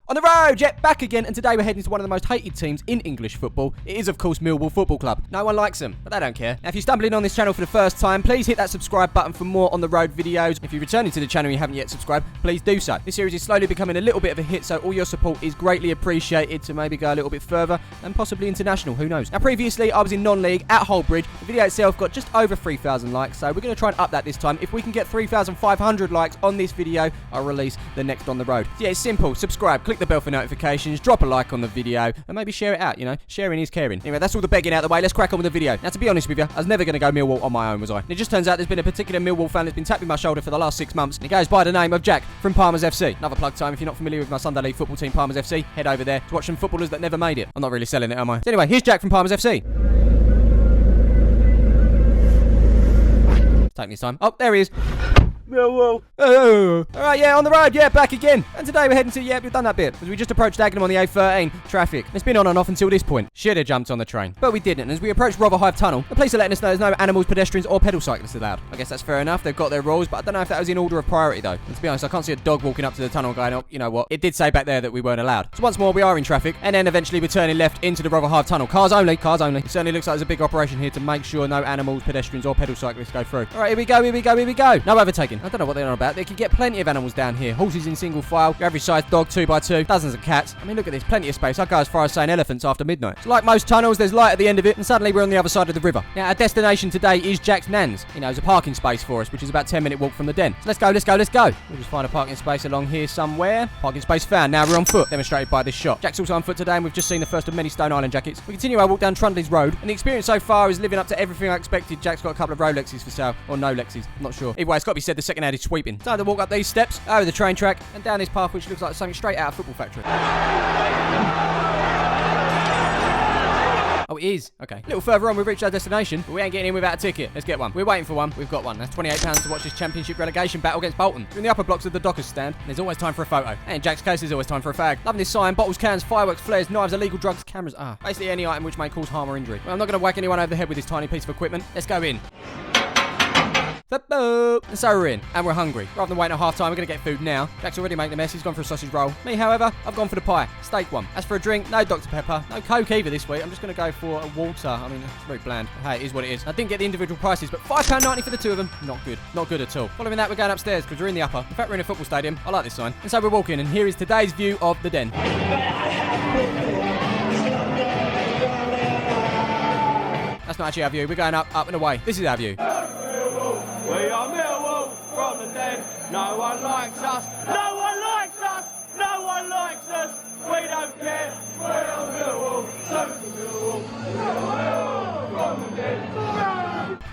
On the road, yet back again, and today we're heading to one of the most hated teams in English football. It is, of course, Millwall Football Club. No one likes them, but they don't care. Now, if you're stumbling on this channel for the first time, please hit that subscribe button for more on the road videos. If you're returning to the channel and you haven't yet subscribed, please do so. This series is slowly becoming a little bit of a hit, so all your support is greatly appreciated to maybe go a little bit further and possibly international, who knows. Now, previously, I was in non-league at Holbridge. The video itself got just over 3,000 likes, so we're going to try and up that this time. If we can get 3,500 likes on this video, I'll release the next on the road. So yeah, it's simple. Subscribe, click the bell for notifications, drop a like on the video, and maybe share it out, you know. Sharing is caring. Anyway, that's all the begging out of the way. Let's crack on with the video. Now, to be honest with you, I was never going to go Millwall on my own, was I? And it just turns out there's been a particular Millwall fan that's been tapping my shoulder for the last 6 months, and he goes by the name of Jack from Palmers FC. Another plug time. If you're not familiar with my Sunday League football team, Palmers FC, head over there to watch some footballers that never made it. I'm not really selling it, am I? So anyway, here's Jack from Palmers FC. Taking his time. Oh, there he is. Millwall. Oh. Alright, yeah, on the road, yeah, back again. And today we're heading to, yeah, we've done that bit. Because we just approached Dagenham on the A13. Traffic. It's been on and off until this point. Should have jumped on the train. But we didn't. And as we approached Rotherhithe Tunnel, the police are letting us know there's no animals, pedestrians, or pedal cyclists allowed. I guess that's fair enough. They've got their rules, but I don't know if that was in order of priority, though. And to be honest, I can't see a dog walking up to the tunnel going, oh, you know what? It did say back there that we weren't allowed. So once more, we are in traffic. And then eventually we're turning left into the Rotherhithe Tunnel. Cars only, cars only. It certainly looks like there's a big operation here to make sure no animals, pedestrians, or pedal cyclists go through. Alright, here we go, here we go, here we go. No overtaking. I don't know what they're on about. They could get plenty of animals down here. Horses in single file, your average sized dog 2x2, dozens of cats. I mean, look at this, plenty of space. I'd go as far as saying elephants after midnight. So like most tunnels, there's light at the end of it, and suddenly we're on the other side of the river. Now, our destination today is Jack's Nan's. You know, there's a parking space for us, which is about 10-minute walk from the den. So let's go, let's go, let's go. We'll just find a parking space along here somewhere. Parking space found. Now we're on foot, demonstrated by this shot. Jack's also on foot today, and we've just seen the first of many Stone Island jackets. We continue our walk down Trundley's Road, and the experience so far is living up to everything I expected. Jack's got a couple of Rolexes for sale, or no Lexes, I'm not sure. Either way, it's got to be said the second hand is sweeping. Time to walk up these steps, over the train track, and down this path which looks like something straight out of Football Factory. Oh, it is. Okay. A little further on, we've reached our destination, but we ain't getting in without a ticket. Let's get one. We're waiting for one. We've got one. That's £28 to watch this championship relegation battle against Bolton. We're in the upper blocks of the Dockers stand, and there's always time for a photo. And in Jack's case, there's always time for a fag. Loving this sign: bottles, cans, fireworks, flares, knives, illegal drugs, cameras. Basically any item which may cause harm or injury. Well, I'm not going to whack anyone over the head with this tiny piece of equipment. Let's go in. And so we're in, and we're hungry. Rather than waiting at half time, we're going to get food now. Jack's already making a mess. He's gone for a sausage roll. Me, however, I've gone for the pie. Steak one. As for a drink, no Dr. Pepper, no Coke either this week. I'm just going to go for a water. I mean, it's very bland. But hey, it is what it is. I didn't get the individual prices, but £5.90 for the two of them. Not good. Not good at all. Following that, we're going upstairs because we're in the upper. In fact, we're in a football stadium. I like this sign. And so we're walking, and here is today's view of the den. That's not actually our view. We're going up, and away. This is our view. We are Millwall from the den. No one likes us. No one likes us. No one likes us. We don't care. We are Millwall. So Millwall. Millwall from the den.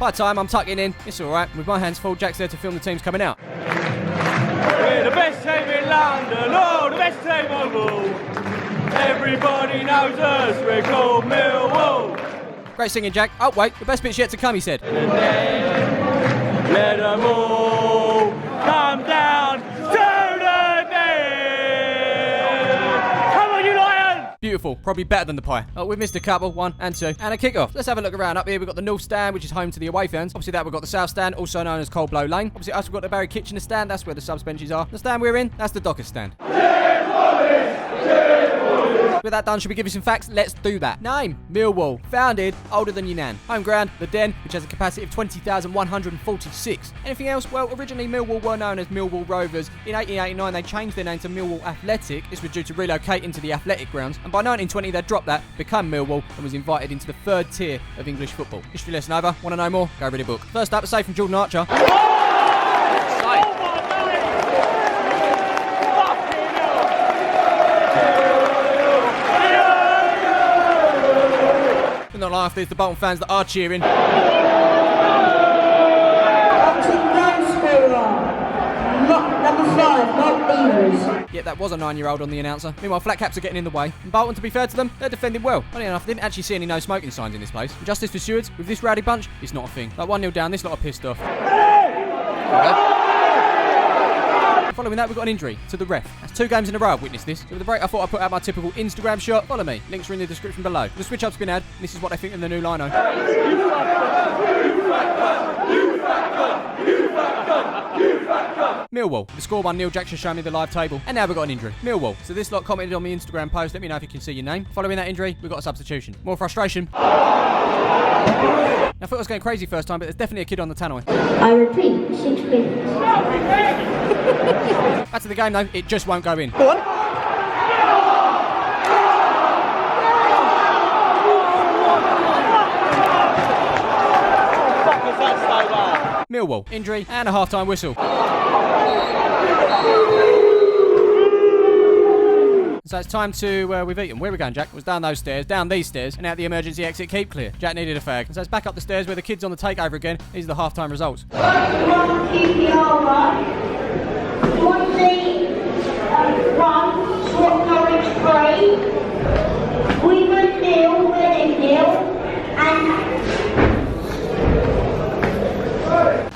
By the time I'm tucking in, it's alright. With my hands full, Jack's there to film the teams coming out. We're the best team in London. Oh, the best team on the wall. Everybody knows us. We're called Millwall. Great singing, Jack. Oh, wait. The best bit's yet to come, he said. Let them all come down to the den. Come on, you lion! Beautiful. Probably better than the pie. Oh, we've missed a couple. 1 and 2. And a kick-off. Let's have a look around. Up here, we've got the North Stand, which is home to the away fans. Obviously, that we've got the South Stand, also known as Cold Blow Lane. Obviously, us, we've got the Barry Kitchener Stand. That's where the subs benches are. The stand we're in, that's the Dockers Stand. With that done, should we give you some facts? Let's do that. Name: Millwall. Founded, older than your nan. Home ground: the Den, which has a capacity of 20,146. Anything else? Well, originally Millwall were known as Millwall Rovers. In 1889, they changed their name to Millwall Athletic. This was due to relocate into the athletic grounds. And by 1920, they dropped that, became Millwall, and was invited into the third tier of English football. History lesson over. Want to know more? Go read a book. First up, a save from Jordan Archer. Not laugh, there's the Bolton fans that are cheering. Yeah, that was a 9-year-old on the announcer. Meanwhile, flat caps are getting in the way. And Bolton, to be fair to them, they're defending well. Funny enough, I didn't actually see any no smoking signs in this place. And justice for stewards, with this rowdy bunch, it's not a thing. Like 1-0 down, this lot are pissed off. Following that, we've got an injury to the ref. That's 2 games in a row I've witnessed this. So with the break, I thought I'd put out my typical Instagram shot. Follow me. Links are in the description below. The switch-up's been had. This is what I think of the new lino. Millwall. The score 1-0. Jack just showed me the live table. And now we've got an injury. Millwall. So this lot commented on my Instagram post. Let me know if you can see your name. Following that injury, we've got a substitution. More frustration. I thought I was going crazy first time, but there's definitely a kid on the tannoy. I repeat, 6 minutes. Back to the game though. It just won't go in. Go on. Millwall. Injury and a half-time whistle. So it's time to, we've eaten. Where are we going, Jack? It was down those stairs, down these stairs, and out the emergency exit. Keep clear. Jack needed a fag. And so it's back up the stairs where the kid's on the takeover again. These are the half-time results.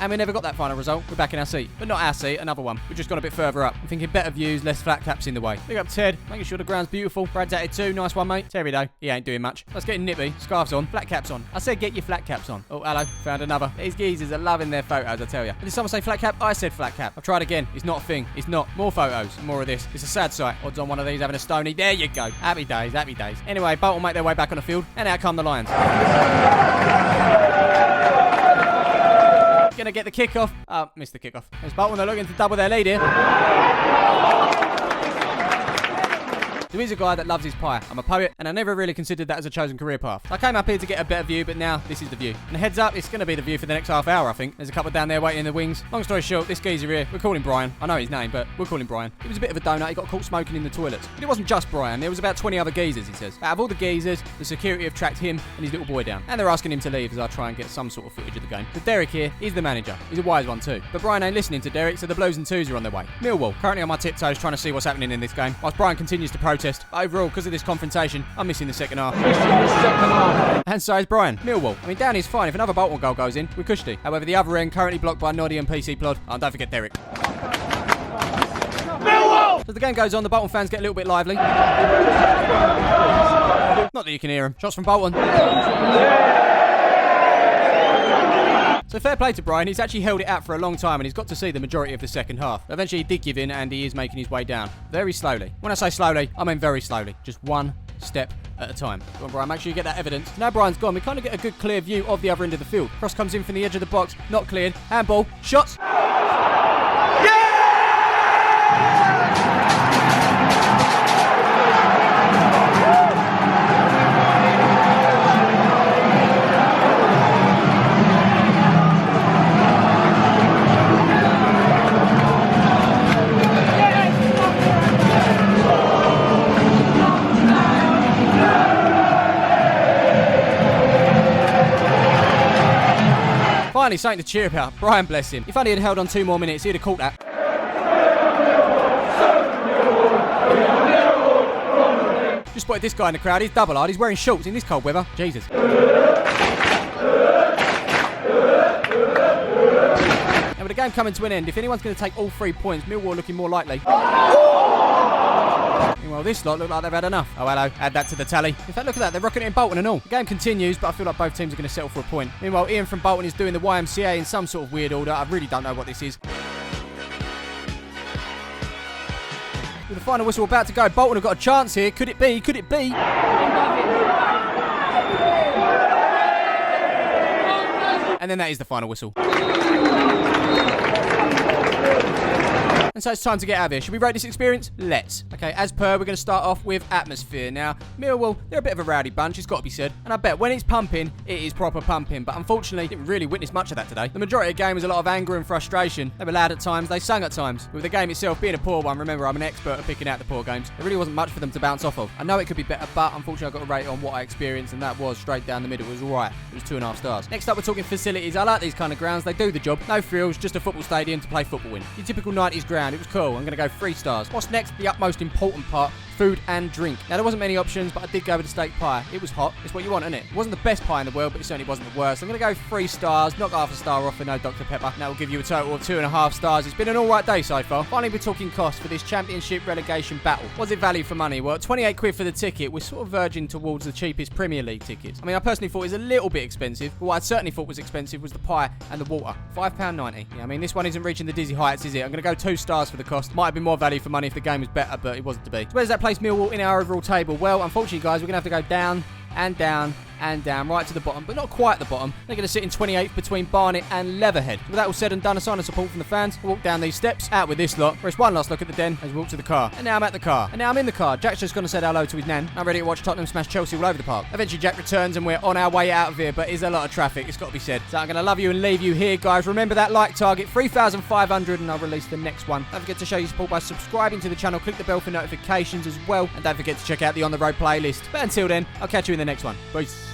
And we never got that final result. We're back in our seat. But not our seat, another one. We've just gone a bit further up. I'm thinking better views, less flat caps in the way. Big up Ted, making sure the ground's beautiful. Brad's at it too. Nice one, mate. Terry, though, he ain't doing much. Let's get nippy. Scarves on, flat caps on. I said get your flat caps on. Oh, hello. Found another. These geezers are loving their photos, I tell you. Did someone say flat cap? I said flat cap. I've tried again. It's not a thing. It's not. More photos. More of this. It's a sad sight. Odds on one of these having a stony. There you go. Happy days, happy days. Anyway, Bolton make their way back on the field. And out come the Lions. Gonna get the kickoff. Oh, missed the kickoff. There's Bolton. They're looking to double their lead here. There is a guy that loves his pie. I'm a poet, and I never really considered that as a chosen career path. I came up here to get a better view, but now this is the view. And heads up, it's going to be the view for the next half hour, I think. There's a couple down there waiting in the wings. Long story short, this geezer here, we'll call him Brian. I know his name, but we'll call him Brian. He was a bit of a donut. He got caught smoking in the toilets. But it wasn't just Brian. There was about 20 other geezers, he says. Out of all the geezers, the security have tracked him and his little boy down. And they're asking him to leave as I try and get some sort of footage of the game. But Derek here, he's the manager. He's a wise one too. But Brian ain't listening to Derek, so the Blues and Twos are on their way. Millwall, currently on my tiptoes trying to see what's happening in this game, whilst Brian continues to protest. But overall, because of this confrontation, I'm missing the second half. And so is Brian. Millwall. I mean, down is fine. If another Bolton goal goes in, we're cushy. However, the other end currently blocked by Noddy and PC Plod. Oh, and don't forget Derek. Millwall! As the game goes on, the Bolton fans get a little bit lively. Not that you can hear them. Shots from Bolton. So fair play to Brian, he's actually held it out for a long time and he's got to see the majority of the second half. Eventually he did give in and he is making his way down. Very slowly. When I say slowly, I mean very slowly. Just one step at a time. Come on, Brian, make sure you get that evidence. Now Brian's gone, we kind of get a good clear view of the other end of the field. Cross comes in from the edge of the box, not cleared. Handball, shots. Finally, something to cheer about. Brian, bless him. If only he'd held on 2 more minutes, he'd have caught that. Just spotted this guy in the crowd. He's double-eyed. He's wearing shorts in this cold weather. Jesus. And with the game coming to an end, if anyone's going to take all 3 points, Millwall looking more likely. Well, this lot look like they've had enough. Oh, hello. Add that to the tally. In fact, look at that. They're rocketing Bolton and all. The game continues, but I feel like both teams are going to settle for a point. Meanwhile, Ian from Bolton is doing the YMCA in some sort of weird order. I really don't know what this is. With the final whistle about to go, Bolton have got a chance here. Could it be? Could it be? And then that is the final whistle. And so it's time to get out of here. Should we rate this experience? Let's. Okay, as per, we're going to start off with atmosphere. Now, Millwall, they're a bit of a rowdy bunch, it's got to be said. And I bet when it's pumping, it is proper pumping. But unfortunately, didn't really witness much of that today. The majority of the game was a lot of anger and frustration. They were loud at times, they sang at times. With the game itself being a poor one, remember, I'm an expert at picking out the poor games. There really wasn't much for them to bounce off of. I know it could be better, but unfortunately, I got a rate on what I experienced, and that was straight down the middle. It was alright. It was 2.5 stars. Next up, we're talking facilities. I like these kind of grounds. They do the job. No frills, just a football stadium to play football in. Your typical 90s ground. It was cool. I'm going to go 3 stars. What's next? The utmost important part. food and drink. Now, there wasn't many options, but I did go with the steak pie. It was hot. It's what you want, isn't it? It wasn't the best pie in the world, but it certainly wasn't the worst. I'm going to go 3 stars, knock half a star off for no Dr. Pepper. And that will give you a total of 2.5 stars. It's been an alright day so far. Finally, we're talking cost for this championship relegation battle. Was it value for money? Well, 28 quid for the ticket. We're sort of verging towards the cheapest Premier League tickets. I mean, I personally thought it was a little bit expensive, but what I certainly thought was expensive was the pie and the water. £5.90. Yeah, I mean, this one isn't reaching the dizzy heights, is it? I'm going to go 2 stars for the cost. Might have been more value for money if the game was better, but it wasn't to be. So where does that place Millwall in our overall table? Well, unfortunately, guys, we're going to have to go down and down and down, right to the bottom, but not quite the bottom. They're going to sit in 28th between Barnet and Leatherhead. With that all said and done, a sign of support from the fans. We'll walk down these steps, out with this lot. First, one last look at the den as we walk to the car. And now I'm at the car. And now I'm in the car. Jack's just gone to say hello to his nan. I'm ready to watch Tottenham smash Chelsea all over the park. Eventually, Jack returns and we're on our way out of here, but there's a lot of traffic, it's got to be said. So I'm going to love you and leave you here, guys. Remember that like target, 3,500, and I'll release the next one. Don't forget to show your support by subscribing to the channel, click the bell for notifications as well, and don't forget to check out the On The Road playlist. But until then, I'll catch you in the next one. Peace.